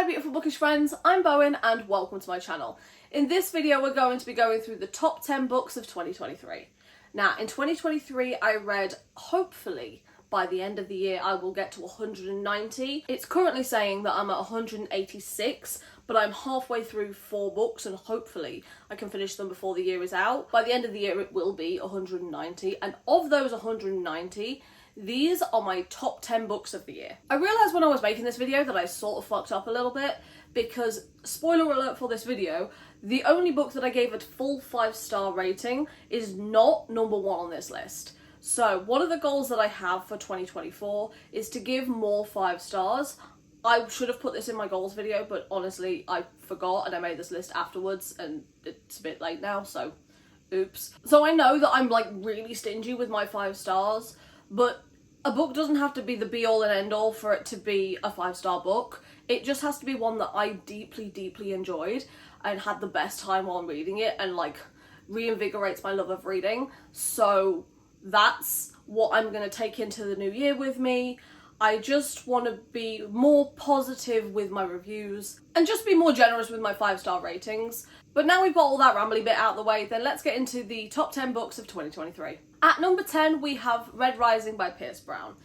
Hi beautiful bookish friends, I'm Bowen and welcome to my channel. In this video we're going to be going through the top 10 books of 2023. Now in 2023 I read, hopefully by the end of the year I will get to 190. It's currently saying that I'm at 186, but I'm halfway through 4 books and hopefully I can finish them before the year is out. By the end of the year it will be 190, and of those 190, these are my top 10 books of the year. I realised when I was making this video that I sort of fucked up a little bit because, spoiler alert for this video, the only book that I gave a full 5-star rating is not number 1 on this list. So one of the goals that I have for 2024 is to give more 5 stars. I should have put this in my goals video, but honestly I forgot and I made this list afterwards and it's a bit late now, so oops. So I know that I'm like really stingy with my 5 stars, but a book doesn't have to be the be all and end all for it to be a 5-star book. It just has to be one that I deeply enjoyed and had the best time while reading it and like reinvigorates my love of reading. So that's what I'm going to take into the new year with me. I just want to be more positive with my reviews and just be more generous with my 5-star ratings. But now we've got all that rambly bit out of the way, then let's get into the top 10 books of 2023. At number 10 we have Red Rising by Pierce Brown.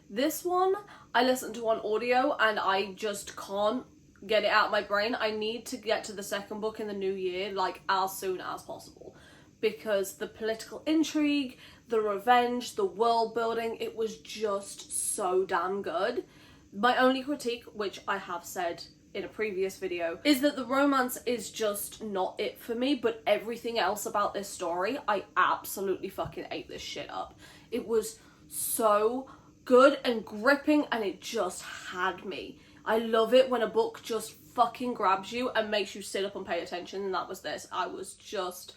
This one I listened to on audio and I just can't get it out of my brain. I need to get to the second book in the new year like as soon as possible, because the political intrigue, the revenge, the world building, it was just so damn good. My only critique, which I have said in a previous video, is that the romance is just not it for me, but everything else about this story, I absolutely fucking ate this shit up. It was so good and gripping and it just had me. I love it when a book just fucking grabs you and makes you sit up and pay attention, and that was this. I was just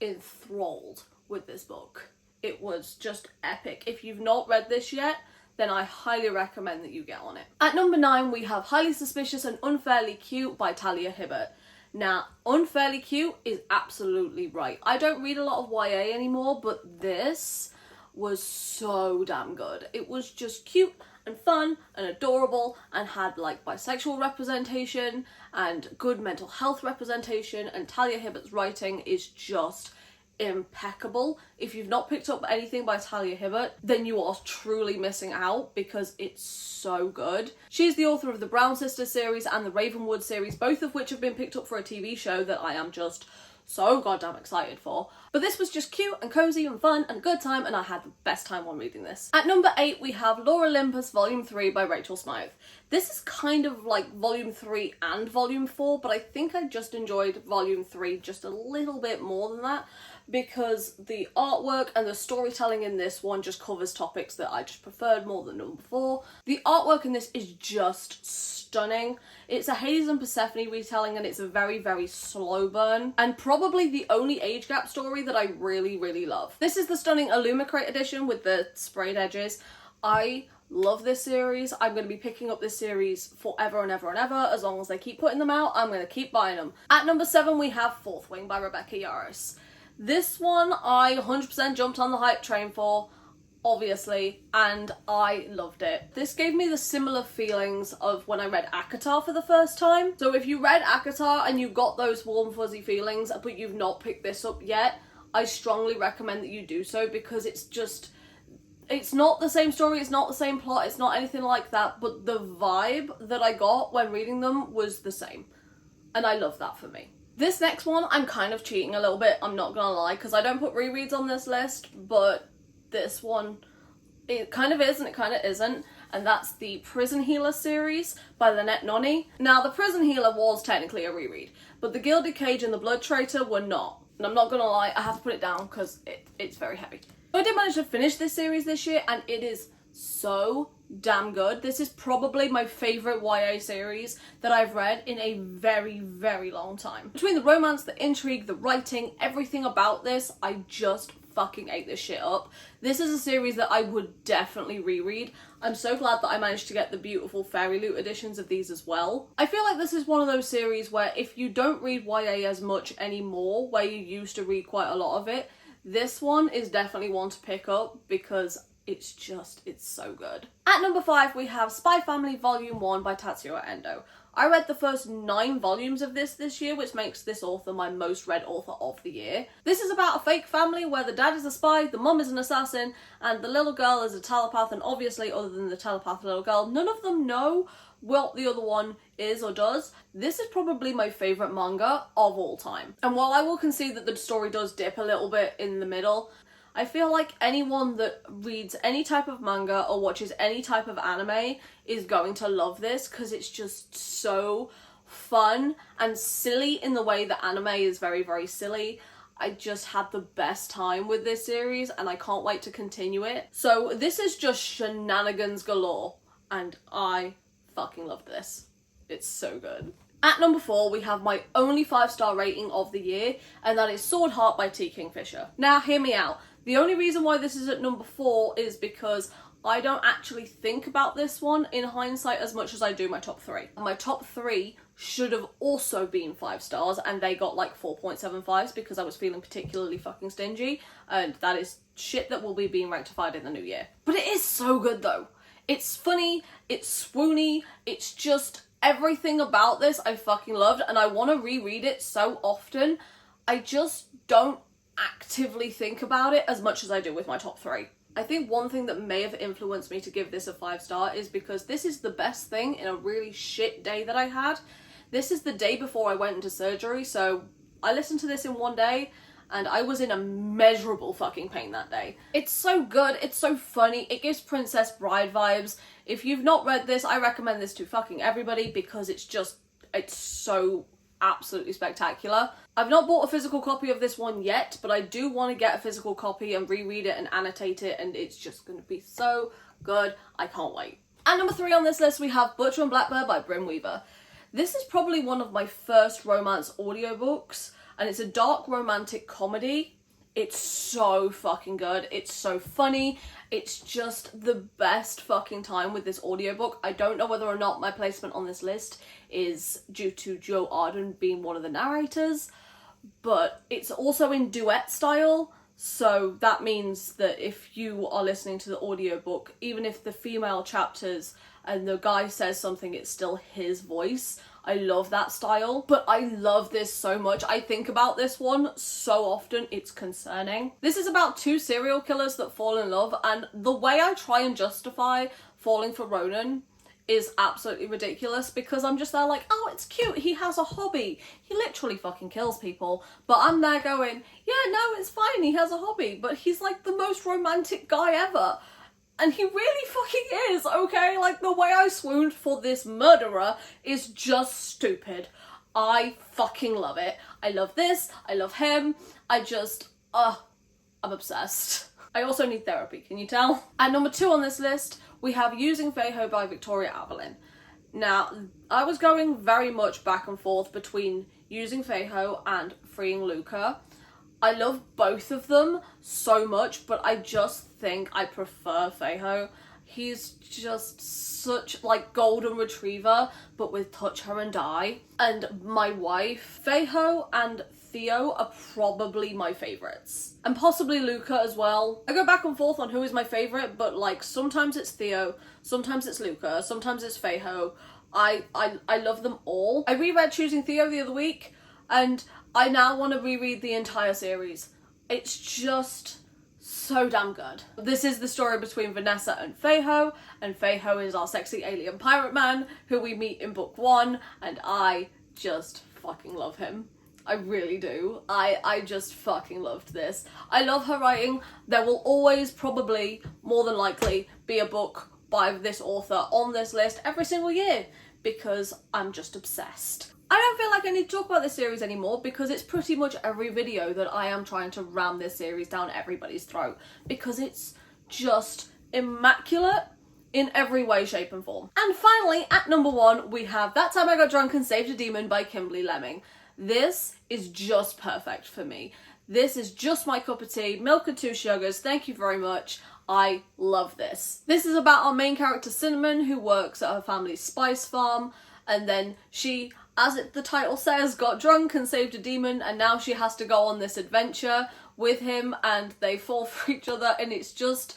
enthralled with this book. It was just epic. If you've not read this yet, then I highly recommend that you get on it. At number 9 we have Highly Suspicious and Unfairly Cute by Talia Hibbert. Now, Unfairly Cute is absolutely right. I don't read a lot of YA anymore, but this was so damn good. It was just cute and fun and adorable and had like bisexual representation and good mental health representation, and Talia Hibbert's writing is just impeccable. If you've not picked up anything by Talia Hibbert, then you are truly missing out because it's so good. She's the author of the Brown Sisters series and the Ravenwood series, both of which have been picked up for a TV show that I am just so goddamn excited for. But this was just cute and cozy and fun and a good time, and I had the best time while reading this. At number 8 we have Lore Olympus Volume 3 by Rachel Smythe. This is kind of like Volume 3 and Volume 4, but I think I just enjoyed Volume 3 just a little bit more than that, because the artwork and the storytelling in this one just covers topics that I just preferred more than number 4. The artwork in this is just stunning. It's a Hades and Persephone retelling and it's a very slow burn, and probably the only age gap story that I really love. This is the stunning Illumicrate edition with the sprayed edges. I love this series. I'm going to be picking up this series forever and ever and ever. As long as they keep putting them out, I'm going to keep buying them. At number 7 we have Fourth Wing by Rebecca Yarros. This one I 100% jumped on the hype train for, obviously, and I loved it. This gave me the similar feelings of when I read ACOTAR for the first time. So if you read ACOTAR and you got those warm fuzzy feelings but you've not picked this up yet, I strongly recommend that you do so, because it's just, it's not the same story, it's not the same plot, it's not anything like that, but the vibe that I got when reading them was the same, and I love that for me. This next one, I'm kind of cheating a little bit, I'm not gonna lie, because I don't put rereads on this list, but this one, it kind of is and it kind of isn't, and that's the Prison Healer series by Lynette Noni. Now, the Prison Healer was technically a reread, but The Gilded Cage and The Blood Traitor were not, and I'm not gonna lie, I have to put it down because it's very heavy. I did manage to finish this series this year, and it is so damn good. This is probably my favourite YA series that I've read in a very long time. Between the romance, the intrigue, the writing, everything about this, I just fucking ate this shit up. This is a series that I would definitely reread. I'm so glad that I managed to get the beautiful Fairy Loot editions of these as well. I feel like this is one of those series where if you don't read YA as much anymore, where you used to read quite a lot of it, this one is definitely one to pick up because it's so good. At number 5 we have Spy Family Volume 1 by Tatsuya Endo. I read the first 9 volumes of this year, which makes this author my most read author of the year. This is about a fake family where the dad is a spy, the mum is an assassin, and the little girl is a telepath, and obviously, other than the telepath little girl, none of them know what the other one is or does. This is probably my favourite manga of all time. And while I will concede that the story does dip a little bit in the middle, I feel like anyone that reads any type of manga or watches any type of anime is going to love this, because it's just so fun and silly in the way that anime is very, very silly. I just had the best time with this series and I can't wait to continue it. So this is just shenanigans galore and I fucking love this. It's so good. At number 4, we have my only 5-star rating of the year, and that is Sword Heart by T. Kingfisher. Now, hear me out. The only reason why this is at number 4 is because I don't actually think about this one in hindsight as much as I do my top 3. My top 3 should have also been 5 stars, and they got like 4.75s because I was feeling particularly fucking stingy, and that is shit that will be being rectified in the new year. But it is so good though. It's funny, it's swoony, it's just everything about this I fucking loved, and I want to reread it so often. I just don't actively think about it as much as I do with my top 3. I think one thing that may have influenced me to give this a 5-star is because this is the best thing in a really shit day that I had. This is the day before I went into surgery, so I listened to this in one day and I was in immeasurable fucking pain that day. It's so good, it's so funny, it gives Princess Bride vibes. If you've not read this, I recommend this to fucking everybody because it's so absolutely spectacular. I've not bought a physical copy of this one yet, but I do want to get a physical copy and reread it and annotate it, and it's just going to be so good. I can't wait. At number 3 on this list, we have Butcher and Blackbird by Brim Weaver. This is probably one of my first romance audiobooks, and it's a dark romantic comedy. It's so fucking good. It's so funny. It's just the best fucking time with this audiobook. I don't know whether or not my placement on this list is due to Joe Arden being one of the narrators, but it's also in duet style, so that means that if you are listening to the audiobook, even if the female chapters and the guy says something, it's still his voice. I love that style, but I love this so much. I think about this one so often, it's concerning. This is about 2 serial killers that fall in love, and the way I try and justify falling for Ronan is absolutely ridiculous because I'm just there like, oh, it's cute, he has a hobby. He literally fucking kills people. But I'm there going, yeah, no, it's fine, he has a hobby, but he's like the most romantic guy ever. And he really fucking is, okay? Like, the way I swooned for this murderer is just stupid. I fucking love it. I love this, I love him, I'm obsessed. I also need therapy, can you tell? At number 2 on this list, we have Using Feiho by Victoria Avelin. Now, I was going very much back and forth between Using Feiho and Freeing Luca. I love both of them so much, but I just think I prefer Feiho. He's just such, like, golden retriever, but with touch her and die. And my wife, Feiho and Theo are probably my favourites. And possibly Luca as well. I go back and forth on who is my favourite, but, like, sometimes it's Theo, sometimes it's Luca, sometimes it's Feiho. I love them all. I reread Choosing Theo the other week, and I now want to reread the entire series. It's just so damn good. This is the story between Vanessa and Feiho is our sexy alien pirate man who we meet in book 1, and I just fucking love him. I really do. I just fucking loved this. I love her writing. There will always probably, more than likely, be a book by this author on this list every single year because I'm just obsessed. I don't feel like I need to talk about this series anymore because it's pretty much every video that I am trying to ram this series down everybody's throat because it's just immaculate in every way, shape and form. And finally, at number 1, we have That Time I Got Drunk and Saved a Demon by Kimberly Lemming. This is just perfect for me. This is just my cup of tea, milk and 2 sugars, thank you very much. I love this. This is about our main character Cinnamon, who works at her family's spice farm, and then she, as the title says, got drunk and saved a demon, and now she has to go on this adventure with him and they fall for each other, and it's just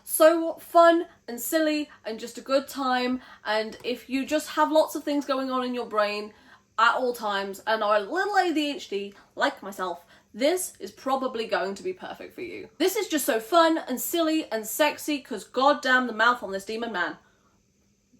so fun and silly and just a good time. And if you just have lots of things going on in your brain at all times and are a little ADHD like myself, this is probably going to be perfect for you. This is just so fun and silly and sexy because goddamn the mouth on this demon man.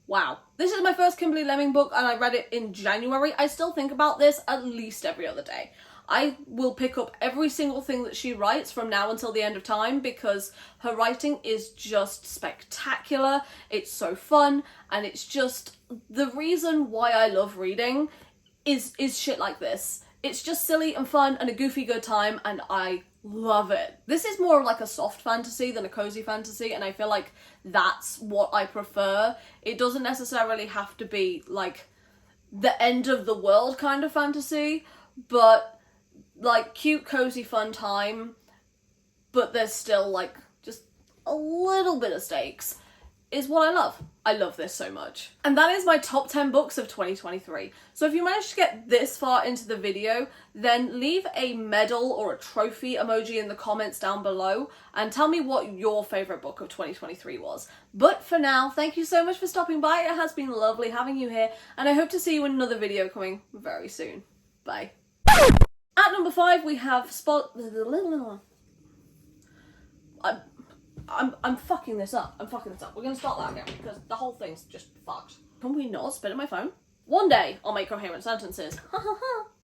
Wow. This is my first Kimberly Lemming book and I read it in January. I still think about this at least every other day. I will pick up every single thing that she writes from now until the end of time because her writing is just spectacular. It's so fun and it's just the reason why I love reading is shit like this. It's just silly and fun and a goofy good time and I love it. This is more like a soft fantasy than a cozy fantasy and I feel like that's what I prefer. It doesn't necessarily have to be like the end of the world kind of fantasy, but like cute, cozy, fun time, but there's still like just a little bit of stakes is what I love. I love this so much. And that is my top 10 books of 2023. So if you managed to get this far into the video, then leave a medal or a trophy emoji in the comments down below and tell me what your favourite book of 2023 was. But for now, thank you so much for stopping by. It has been lovely having you here and I hope to see you in another video coming very soon. Bye. At number 5 we have I'm fucking this up. We're gonna start that again because the whole thing's just fucked. Can we not spit at my phone? One day I'll make coherent sentences. Ha ha ha.